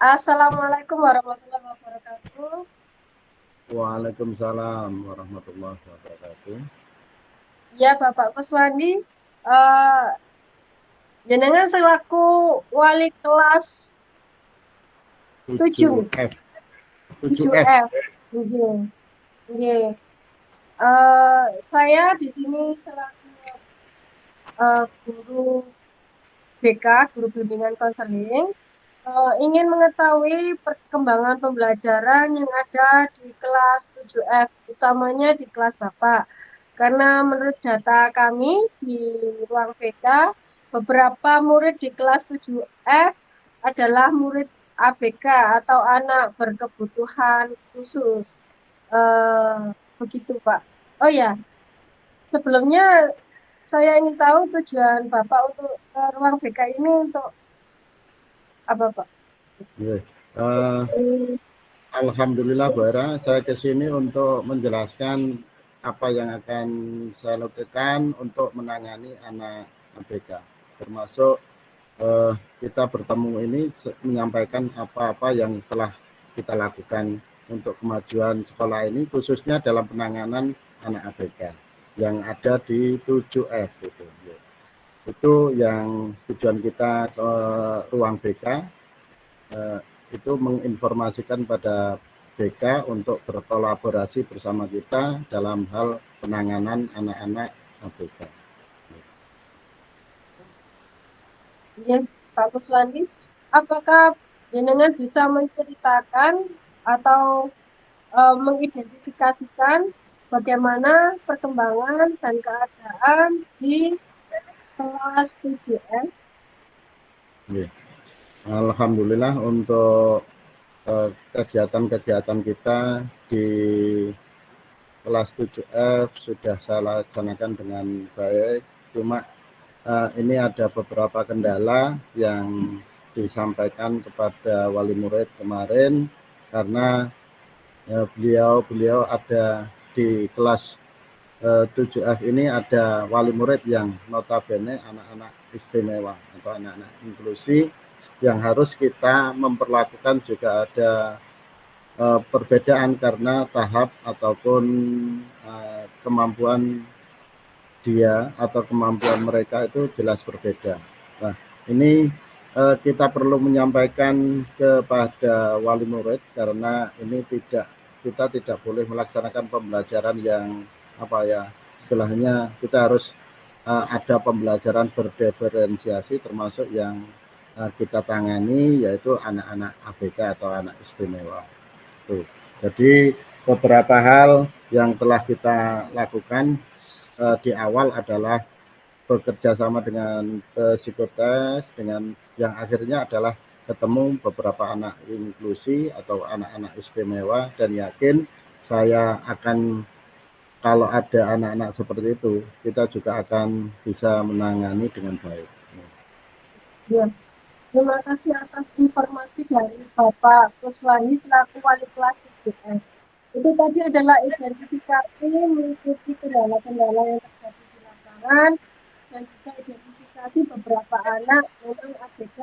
Assalamualaikum warahmatullahi wabarakatuh. Waalaikumsalam warahmatullahi wabarakatuh. Ya, Bapak Kuswandi, eh jenengan selaku wali kelas 7, 7F. 7F. 7F. Nggih, nggih. Saya di sini selaku guru BK, guru bimbingan konseling, ingin mengetahui perkembangan pembelajaran yang ada di kelas 7F, utamanya di kelas Bapak. Karena menurut data kami di ruang BK, beberapa murid di kelas 7F adalah murid ABK atau anak berkebutuhan khusus. Eh, Begitu, Pak. Oh ya, sebelumnya saya ingin tahu tujuan Bapak untuk ke ruang BK ini untuk apa, Pak? Yeah. Alhamdulillah Bara, saya ke sini untuk menjelaskan apa yang akan saya lakukan untuk menangani anak ABK. Termasuk kita bertemu ini menyampaikan apa-apa yang telah kita lakukan untuk kemajuan sekolah ini, khususnya dalam penanganan anak ABK yang ada di 7F itu. Itu yang tujuan kita ke ruang BK, itu menginformasikan pada BK untuk berkolaborasi bersama kita dalam hal penanganan anak-anak ABK. Ya, Pak Kuswandi, apakah jenengan bisa menceritakan atau mengidentifikasikan bagaimana perkembangan dan keadaan di kelas 7N? Ya. Alhamdulillah untuk kegiatan-kegiatan kita di kelas 7F sudah saya laksanakan dengan baik. Cuma ini ada beberapa kendala yang disampaikan kepada wali murid kemarin karena beliau ada di kelas 7F ini ada wali murid yang notabene anak-anak istimewa atau anak-anak inklusi yang harus kita memperlakukan juga ada perbedaan karena tahap ataupun kemampuan dia atau kemampuan mereka itu jelas berbeda. Nah, ini kita perlu menyampaikan kepada wali murid karena ini kita tidak boleh melaksanakan pembelajaran yang istilahnya kita harus ada pembelajaran berdiferensiasi termasuk yang kita tangani yaitu anak-anak ABK atau anak istimewa. Tuh. Jadi beberapa hal yang telah kita lakukan di awal adalah bekerja sama dengan psikotes dengan yang akhirnya adalah ketemu beberapa anak inklusi atau anak-anak istimewa dan yakin saya akan kalau ada anak-anak seperti itu kita juga akan bisa menangani dengan baik. Ya, terima kasih atas informasi dari Bapak Kuswandi selaku wali kelas 7N. Itu tadi adalah identifikasi mengikuti kendala-kendala yang terjadi di lapangan dan juga identifikasi beberapa anak memang ABK.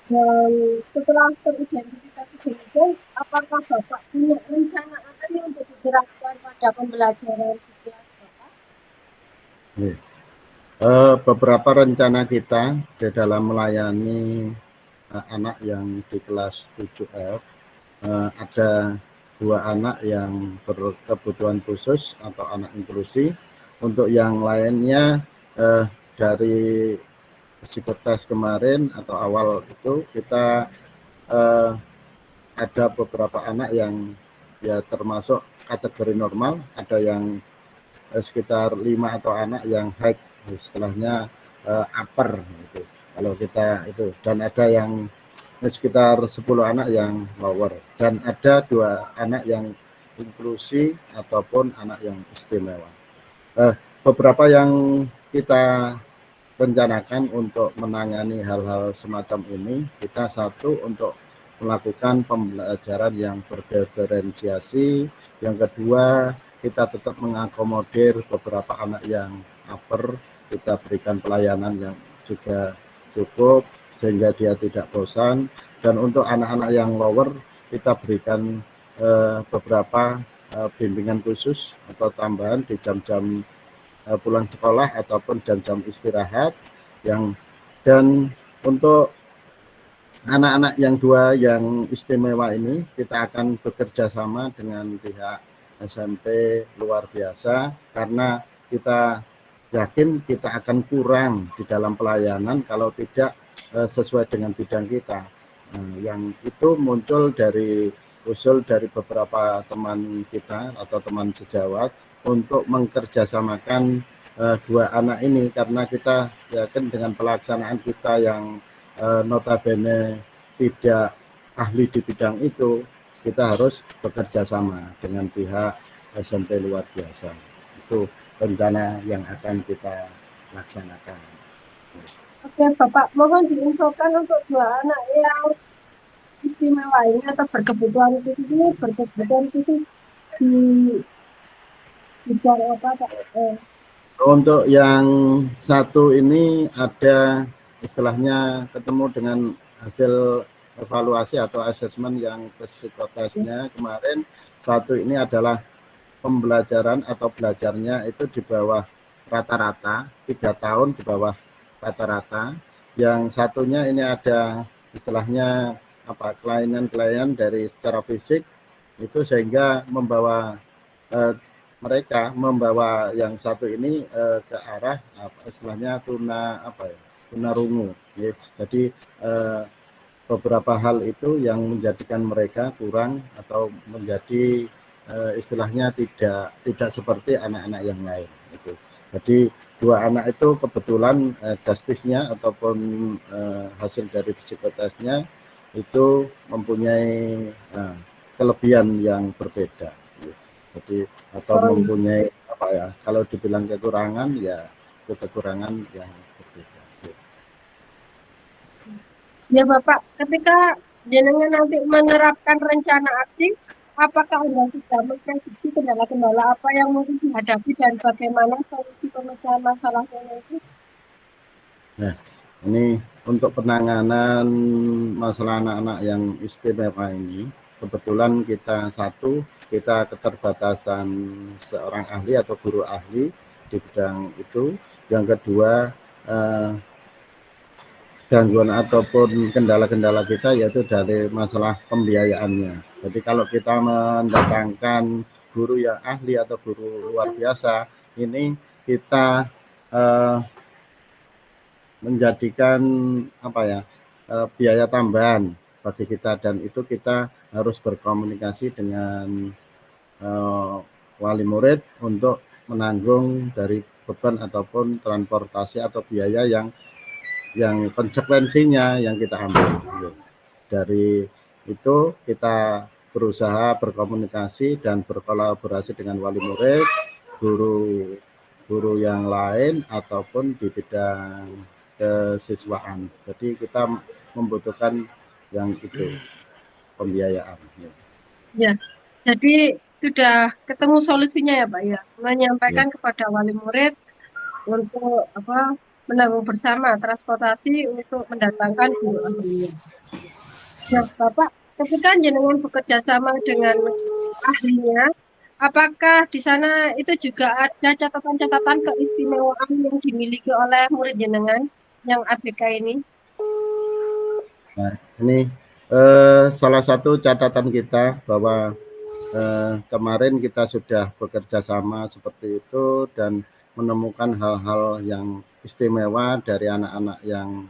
Dan setelah teridentifikasi demikian, apakah Bapak punya rencana apa nih untuk diterapkan pada pembelajaran di kelas Bapak? Beberapa rencana kita di dalam melayani anak yang di kelas 7F, ada 2 anak yang berkebutuhan khusus atau anak inklusi. Untuk yang lainnya dari psikotes kemarin atau awal itu kita ada beberapa anak yang ya termasuk kategori normal, ada yang sekitar 5 atau anak yang high, istilahnya upper gitu. Kalau kita itu, dan ada yang sekitar 10 anak yang lower dan ada 2 anak yang inklusi ataupun anak yang istimewa. Beberapa yang kita rencanakan untuk menangani hal-hal semacam ini, kita satu untuk melakukan pembelajaran yang berdiferensiasi, yang kedua kita tetap mengakomodir beberapa anak yang upper, kita berikan pelayanan yang juga cukup sehingga dia tidak bosan, Dan untuk anak-anak yang lower kita berikan beberapa bimbingan khusus atau tambahan di jam-jam pulang sekolah ataupun jam-jam istirahat. Dan untuk anak-anak yang dua yang istimewa ini kita akan bekerja sama dengan pihak SMP luar biasa, karena kita yakin kita akan kurang di dalam pelayanan kalau tidak sesuai dengan bidang kita. Yang itu muncul dari usul dari beberapa teman kita atau teman sejawat untuk mengkerjasamakan dua anak ini, karena kita yakin dengan pelaksanaan kita yang notabene tidak ahli di bidang itu, kita harus bekerja sama dengan pihak SMP luar biasa. Itu rencana yang akan kita laksanakan. Oke, Bapak, mohon diinfokan untuk dua anak yang istimewa ini atau berkebutuhan khusus di bidang apa, Pak? Untuk yang satu ini ada istilahnya ketemu dengan hasil evaluasi atau asesmen yang psikotesnya kemarin. Satu ini adalah pembelajaran atau belajarnya itu di bawah rata-rata, 3 tahun di bawah rata-rata. Yang satunya ini ada istilahnya kelainan-kelainan dari secara fisik itu, sehingga membawa mereka membawa yang satu ini ke arah istilahnya tunarungu. Ya. Jadi beberapa hal itu yang menjadikan mereka kurang atau menjadi istilahnya tidak seperti anak-anak yang lain. Gitu. Jadi dua anak itu kebetulan justisnya ataupun hasil dari psikotesnya itu mempunyai kelebihan yang berbeda. Jadi atau mempunyai kalau dibilang kekurangan ya kekurangan yang berbeda. Ya Bapak, ketika jenengan nanti menerapkan rencana aksi, apakah Anda sudah memprediksi kendala-kendala apa yang mungkin dihadapi dan bagaimana solusi pemecahan masalahnya itu? Nah, ini untuk penanganan masalah anak-anak yang istimewa ini, kebetulan kita keterbatasan seorang ahli atau guru ahli di bidang itu. Yang kedua, gangguan ataupun kendala-kendala kita yaitu dari masalah pembiayaannya. Jadi kalau kita mendatangkan guru yang ahli atau guru luar biasa, ini kita menjadikan biaya tambahan bagi kita, dan itu kita harus berkomunikasi dengan wali murid untuk menanggung dari beban ataupun transportasi atau biaya yang konsekuensinya yang kita ambil. Dari itu kita berusaha berkomunikasi dan berkolaborasi dengan wali murid, guru yang lain ataupun di bidang kesiswaan. Jadi kita membutuhkan yang itu pembiayaan. Ya, jadi sudah ketemu solusinya ya Pak ya, menyampaikan kepada wali murid untuk menanggung bersama transportasi untuk mendatangkan guru ahlinya. Nah, Bapak, ketika jenengan bekerja sama dengan ahlinya, apakah di sana itu juga ada catatan-catatan keistimewaan yang dimiliki oleh murid jenengan yang ABK ini? Nah, ini salah satu catatan kita bahwa kemarin kita sudah bekerja sama seperti itu dan menemukan hal-hal yang istimewa dari anak-anak yang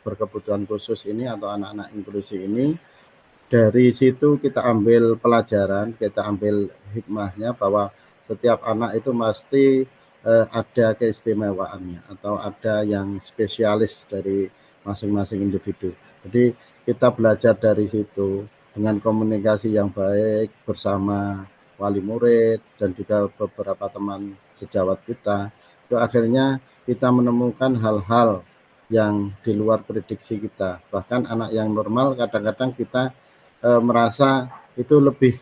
berkebutuhan khusus ini atau anak-anak inklusi ini. Dari situ kita ambil pelajaran, kita ambil hikmahnya bahwa setiap anak itu pasti ada keistimewaannya atau ada yang spesialis dari masing-masing individu. Jadi kita belajar dari situ dengan komunikasi yang baik bersama wali murid dan juga beberapa teman sejawat kita. Itu akhirnya kita menemukan hal-hal yang di luar prediksi kita. Bahkan anak yang normal kadang-kadang kita merasa itu lebih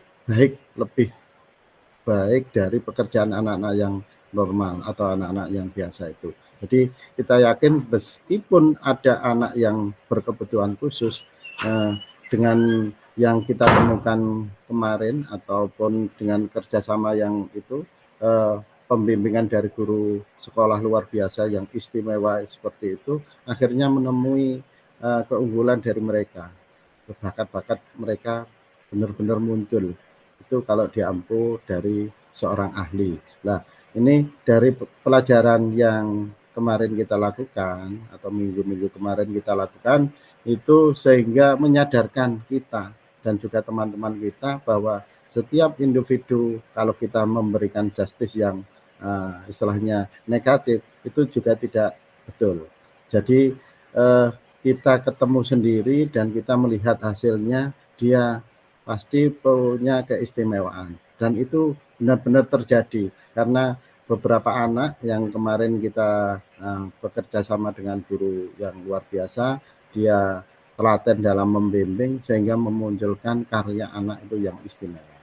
baik dari pekerjaan anak-anak yang normal atau anak-anak yang biasa itu. Jadi kita yakin meskipun ada anak yang berkebutuhan khusus, dengan yang kita temukan kemarin ataupun dengan kerjasama yang itu pembimbingan dari guru sekolah luar biasa yang istimewa seperti itu, akhirnya menemui keunggulan dari mereka, bakat-bakat mereka benar-benar muncul. Itu kalau diampu dari seorang ahli. Nah, ini dari pelajaran yang kemarin kita lakukan atau minggu-minggu kemarin kita lakukan, itu sehingga menyadarkan kita dan juga teman-teman kita bahwa setiap individu kalau kita memberikan justice yang istilahnya negatif itu juga tidak betul. Jadi kita ketemu sendiri dan kita melihat hasilnya, dia pasti punya keistimewaan dan itu benar-benar terjadi karena beberapa anak yang kemarin kita bekerja sama dengan guru yang luar biasa, dia telaten dalam membimbing sehingga memunculkan karya anak itu yang istimewa.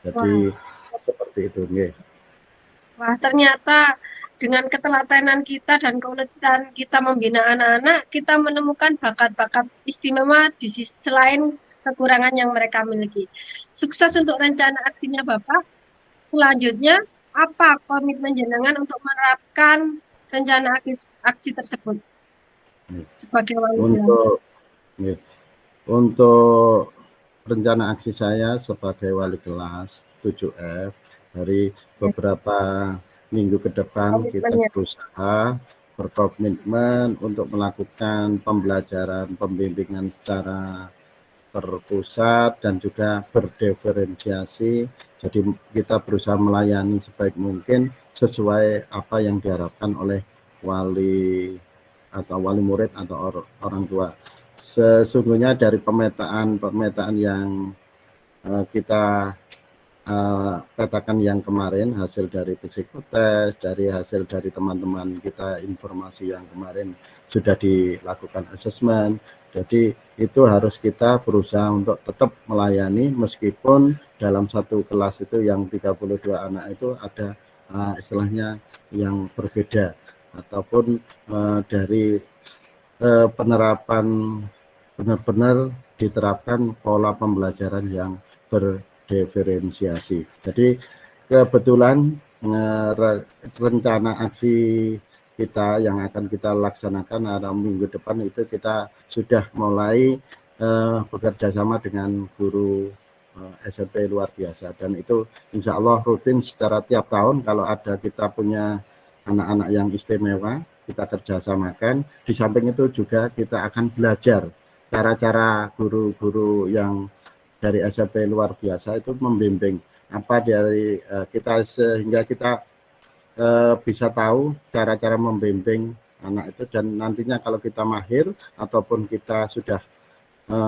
Jadi seperti itu, nggih. Wah, ternyata dengan ketelatenan kita dan keunikan kita membina anak-anak, kita menemukan bakat-bakat istimewa di sisi selain kekurangan yang mereka miliki. Sukses untuk rencana aksinya Bapak. Selanjutnya, apa komitmen jenengan untuk menerapkan rencana aksi tersebut sebagai wali kelas? Untuk rencana aksi saya sebagai wali kelas 7F dari beberapa minggu ke depan kita berusaha berkomitmen untuk melakukan pembelajaran pembimbingan secara terpusat dan juga berdiferensiasi. Jadi kita berusaha melayani sebaik mungkin sesuai apa yang diharapkan oleh wali atau wali murid atau orang tua. Sesungguhnya dari pemetaan yang kita petakan yang kemarin, hasil dari psikotes, dari hasil dari teman-teman kita informasi yang kemarin sudah dilakukan asesmen. Jadi itu harus kita berusaha untuk tetap melayani meskipun dalam satu kelas itu yang 32 anak itu ada istilahnya yang berbeda ataupun dari penerapan benar-benar diterapkan pola pembelajaran yang berdiferensiasi. Jadi kebetulan rencana aksi kita yang akan kita laksanakan ada minggu depan itu kita sudah mulai bekerja sama dengan guru SMP luar biasa dan itu insya Allah rutin secara tiap tahun kalau ada kita punya anak-anak yang istimewa kita kerjasamakan. Di samping itu juga kita akan belajar cara-cara guru-guru yang dari SMP luar biasa itu membimbing apa dari kita sehingga kita bisa tahu cara-cara membimbing anak itu dan nantinya kalau kita mahir ataupun kita sudah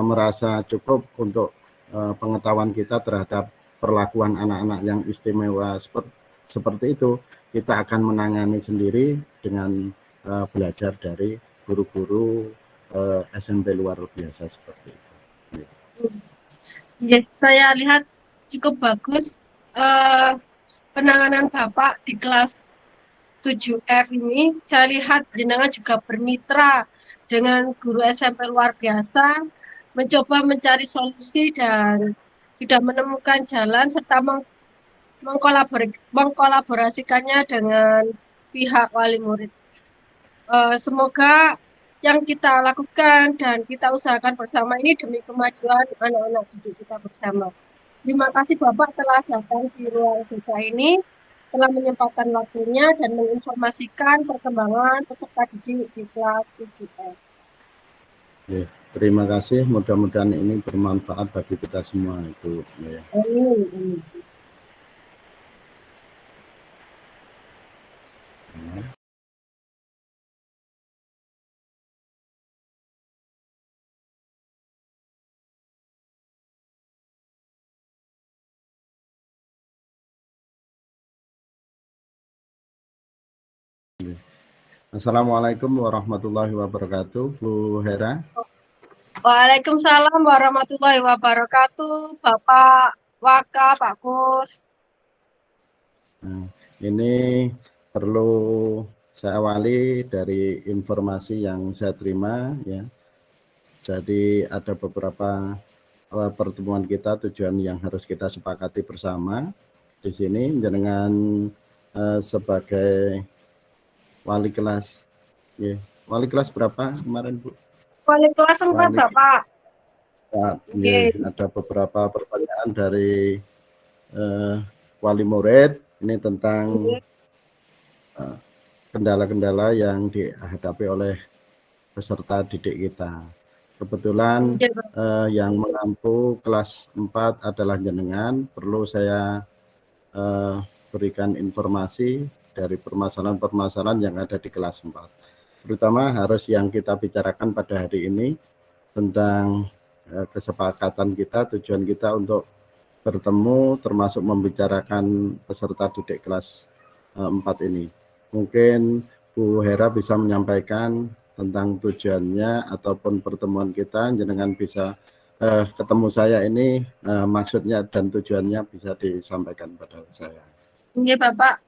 merasa cukup untuk pengetahuan kita terhadap perlakuan anak-anak yang istimewa seperti itu, kita akan menangani sendiri dengan belajar dari guru-guru SMP luar biasa seperti itu. Ya, saya lihat cukup bagus penanganan Bapak di kelas 7F ini. Saya lihat jenengan juga bermitra dengan guru SMP luar biasa, mencoba mencari solusi dan sudah menemukan jalan serta mengkolaborasikannya dengan pihak wali murid. Semoga yang kita lakukan dan kita usahakan bersama ini demi kemajuan anak-anak didik kita bersama. Terima kasih Bapak telah datang di ruang desa ini, telah menyempatkan waktunya dan menginformasikan perkembangan peserta didik di kelas 7F. Terima kasih, mudah-mudahan ini bermanfaat bagi kita semua itu. Ya. Amin. Assalamualaikum warahmatullahi wabarakatuh, Bu Hera. Waalaikumsalam warahmatullahi wabarakatuh, Bapak Waka, Pak Kus. Nah, ini perlu saya awali dari informasi yang saya terima ya. Jadi ada beberapa pertemuan kita, tujuan yang harus kita sepakati bersama. Di sini jenengan sebagai wali kelas, ya. Wali kelas berapa kemarin, Bu? Wali kelas 4, Wali Bapak. kelas, ya. Oke. Ada beberapa pertanyaan dari wali murid ini tentang kendala-kendala yang dihadapi oleh peserta didik kita. Kebetulan yang mengampu kelas 4 adalah jenengan, perlu saya berikan informasi dari permasalahan-permasalahan yang ada di kelas 4. Terutama harus yang kita bicarakan pada hari ini tentang kesepakatan kita, tujuan kita untuk bertemu termasuk membicarakan peserta didik kelas 4 ini. Mungkin Bu Hera bisa menyampaikan tentang tujuannya ataupun pertemuan kita, jenengan bisa ketemu saya ini maksudnya dan tujuannya bisa disampaikan pada saya. Oke, Bapak.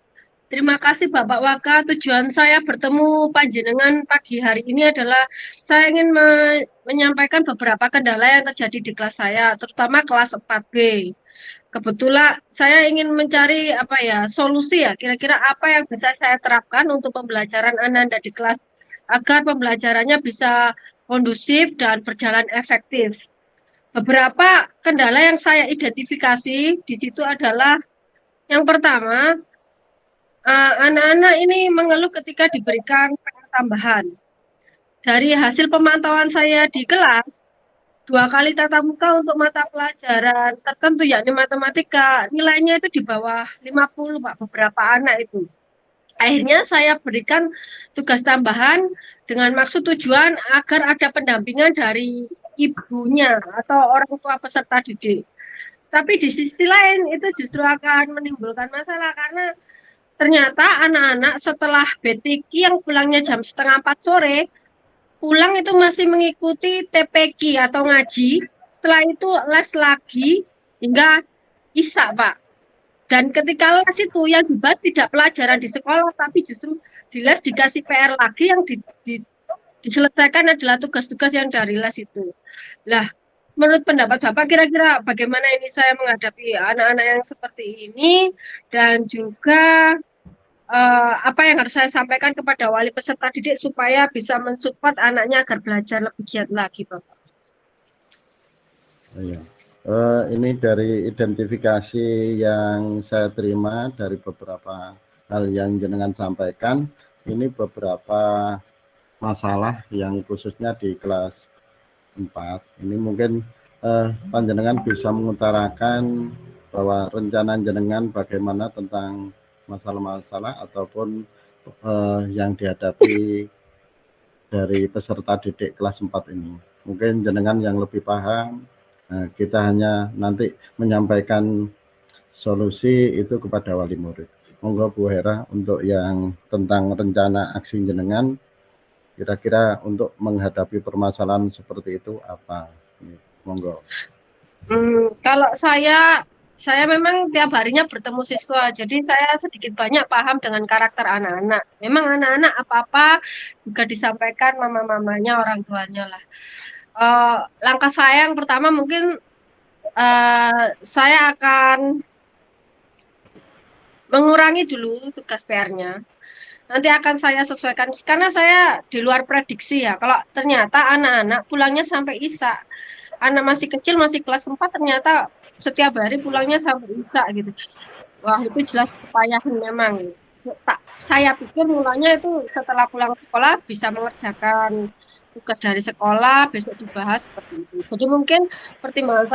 Terima kasih Bapak Waka. Tujuan saya bertemu panjenengan pagi hari ini adalah saya ingin menyampaikan beberapa kendala yang terjadi di kelas saya, terutama kelas 4B. Kebetulan saya ingin mencari solusi ya, kira-kira apa yang bisa saya terapkan untuk pembelajaran anak-anak di kelas agar pembelajarannya bisa kondusif dan berjalan efektif. Beberapa kendala yang saya identifikasi di situ adalah yang pertama, anak-anak ini mengeluh ketika diberikan PR tambahan. Dari hasil pemantauan saya di kelas, 2 kali tatap muka untuk mata pelajaran tertentu yakni matematika, nilainya itu di bawah 50, Pak, beberapa anak itu. Akhirnya saya berikan tugas tambahan dengan maksud tujuan agar ada pendampingan dari ibunya atau orang tua peserta didik. Tapi di sisi lain itu justru akan menimbulkan masalah karena ternyata anak-anak setelah BTQ yang pulangnya jam setengah 4 sore, pulang itu masih mengikuti TPQ atau ngaji, setelah itu les lagi hingga Isya, Pak. Dan ketika les itu yang dibahas tidak pelajaran di sekolah, tapi justru di les dikasih PR lagi yang diselesaikan adalah tugas-tugas yang dari les itu. Lah, menurut pendapat Bapak kira-kira bagaimana ini saya menghadapi anak-anak yang seperti ini dan juga apa yang harus saya sampaikan kepada wali peserta didik supaya bisa mensupport anaknya agar belajar lebih giat lagi, Bapak. Iya. Ini dari identifikasi yang saya terima dari beberapa hal yang jenengan sampaikan, ini beberapa masalah yang khususnya di kelas 4. Ini mungkin panjenengan bisa mengutarakan bahwa rencana jenengan bagaimana tentang masalah-masalah ataupun yang dihadapi dari peserta didik kelas 4 ini. Mungkin jenengan yang lebih paham, kita hanya nanti menyampaikan solusi itu kepada wali murid. Monggo Bu Hera untuk yang tentang rencana aksi jenengan, kira-kira untuk menghadapi permasalahan seperti itu apa? Monggo. Kalau saya memang tiap harinya bertemu siswa, jadi saya sedikit banyak paham dengan karakter anak-anak. Memang anak-anak apa-apa juga disampaikan mama-mamanya, orang tuanya lah. Langkah saya yang pertama mungkin saya akan mengurangi dulu tugas PR-nya. Nanti akan saya sesuaikan karena saya di luar prediksi ya. Kalau ternyata anak-anak pulangnya sampai Isya, anak masih kecil masih kelas 4 ternyata setiap hari pulangnya sampai Isya gitu. Wah, itu jelas kepayahan memang. Saya pikir mulanya itu setelah pulang sekolah bisa mengerjakan tugas dari sekolah, besok dibahas seperti itu. Jadi mungkin pertimbangan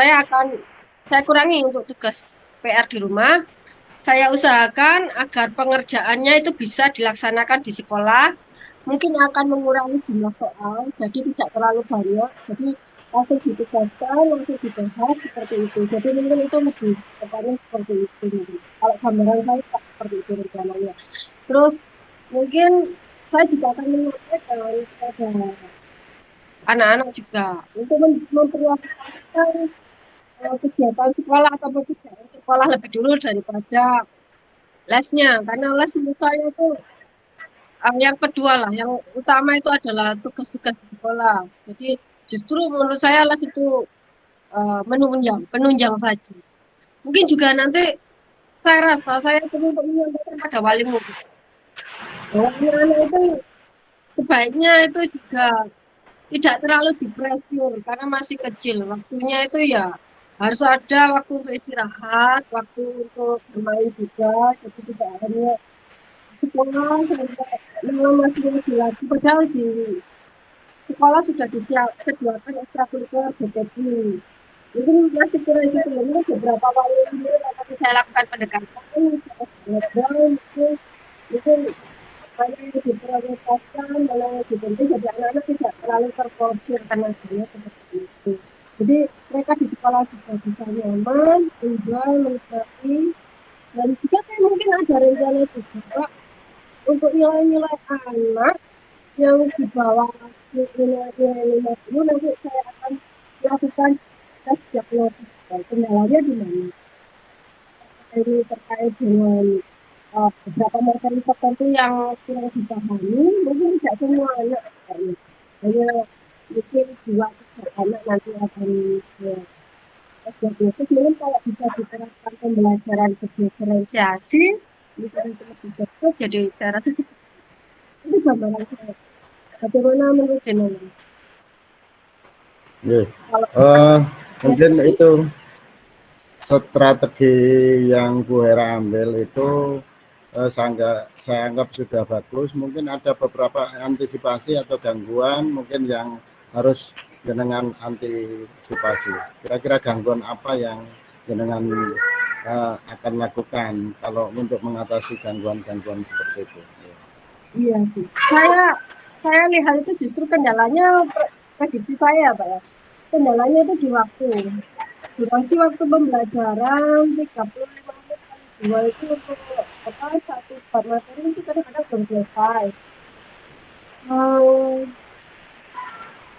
saya kurangi untuk tugas PR di rumah. Saya usahakan agar pengerjaannya itu bisa dilaksanakan di sekolah. Mungkin akan mengurangi jumlah soal, jadi tidak terlalu banyak. Jadi langsung ditugaskan, langsung dibahas seperti itu. Jadi mungkin itu lebih tepatnya seperti itu. Kalau gambaran saya seperti itu rencananya. Terus mungkin saya juga akan menyampaikan kepada anak-anak juga untuk memprioritaskan kegiatan sekolah atau kegiatan sekolah lebih dulu daripada lesnya, karena les menurut saya itu yang kedua lah, yang utama itu adalah tugas-tugas di sekolah. Jadi Justru menurut saya les itu penunjang saja. Mungkin juga nanti saya rasa saya perlu untuk menyampaikan pada wali murid bahwa anak-anak itu sebaiknya itu juga tidak terlalu dipressure karena masih kecil. Waktunya itu ya harus ada waktu untuk istirahat, waktu untuk bermain juga. Jadi tidak hanya sekolah sampai malam masih lagi. Padahal di sekolah sudah disediakan ekstrakurikuler BPD. Mungkin masih kurang gitu. Mungkin beberapa wali murid yang saya lakukan pendekatan, mungkin mana yang diprioritaskan, mana yang dipenting, jadi anak-anak tidak terlalu terforsir tenaganya seperti itu. Jadi mereka di sekolah juga bisa nyaman, enjoy, menikmati, dan juga kan mungkin ada rencana juga untuk nilai-nilai anak yang di bawah nilai 50 nanti saya akan melakukan tes diagnosis. Kendalanya di mana? Ini terkait dengan beberapa materi tertentu yang kurang dipahami, mungkin tidak semua anak kayaknya. Hanya mungkin 2-3 anak nanti akan diagnosis. Mungkin kalau bisa diterapkan pembelajaran berdiferensiasi, mungkin itu lebih bagus. Jadi saya rasa itu gambaran saya. Bagaimana menurut jenengan? Mungkin itu strategi yang Bu Hera ambil itu saya anggap sudah bagus. Mungkin ada beberapa antisipasi atau gangguan mungkin yang harus jenengan antisipasi. Kira-kira gangguan apa yang jenengan akan lakukan kalau untuk mengatasi gangguan-gangguan seperti itu? Iya sih. Saya lihat itu justru kendalanya prediksi saya, Pak ya. Kendalanya itu di waktu. Durasi waktu pembelajaran 35 menit kali 2 itu untuk satu bab materi itu kadang-kadang belum selesai.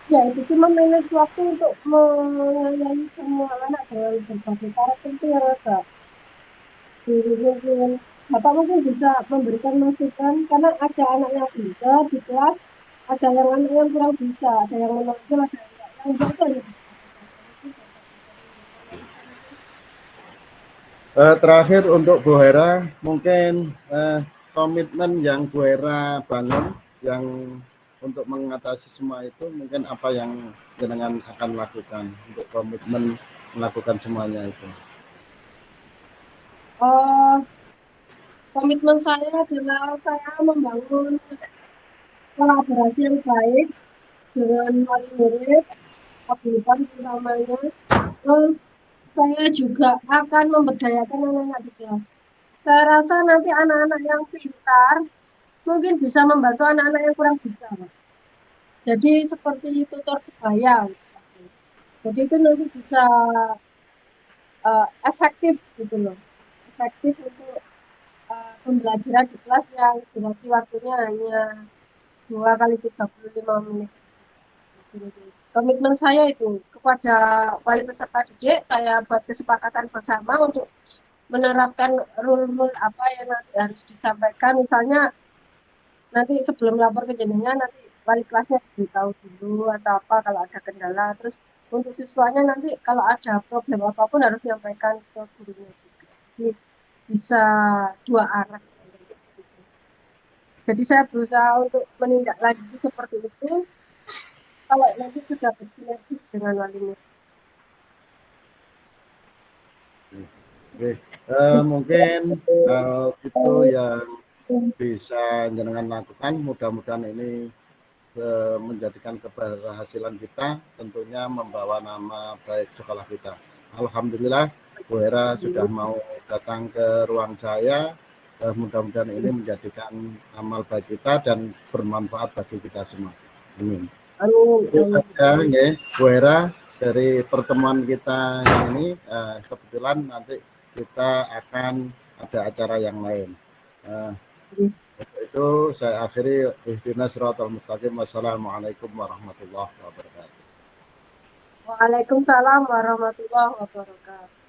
Ya itu sih memanage waktu untuk melayani semua anak dengan berbagai karakter itu yang agak mungkin Bapak mungkin bisa memberikan masukan karena ada anak yang pintar di kelas, ada yang anak yang kurang bisa, ada yang menonjol, ada yang jago. Terakhir untuk Bu Hera, mungkin komitmen yang Bu Hera bangun yang untuk mengatasi semua itu, mungkin apa yang jenengan akan lakukan untuk komitmen melakukan semuanya itu? Komitmen saya adalah saya membangun kolaborasi yang baik dengan wali murid, paguyuban utamanya. Terus saya juga akan memberdayakan anak-anak di kelas. Saya rasa nanti anak-anak yang pintar mungkin bisa membantu anak-anak yang kurang bisa. Jadi seperti tutor sebaya. Jadi itu nanti bisa efektif gitu loh. Efektif untuk pembelajaran di kelas yang durasi waktunya hanya 2 kali 35 menit. Komitmen saya itu kepada wali peserta didik, saya buat kesepakatan bersama untuk menerapkan rule-rule apa yang nanti harus disampaikan. Misalnya nanti sebelum lapor ke jenengan, nanti wali kelasnya diberitahu dulu atau apa kalau ada kendala. Terus untuk siswanya nanti kalau ada problem apapun harus menyampaikan ke gurunya juga. Jadi bisa dua arah. Jadi saya berusaha untuk menindaklanjuti seperti itu kalau nanti sudah bersinergis dengan wali murid. Oke, mungkin itu yang bisa jenengan lakukan. Mudah-mudahan ini menjadikan keberhasilan kita, tentunya membawa nama baik sekolah kita. Alhamdulillah, Bu Hera sudah mau datang ke ruang saya. Mudah-mudahan ini menjadikan amal baik kita dan bermanfaat bagi kita semua. Amin. Itu saja, ya, Bu Hera, dari pertemuan kita ini. Kebetulan nanti kita akan ada acara yang lain. Itu saya akhiri. Ihdinas siratal mustaqim. Wassalamualaikum warahmatullahi wabarakatuh. Waalaikumsalam warahmatullahi wabarakatuh.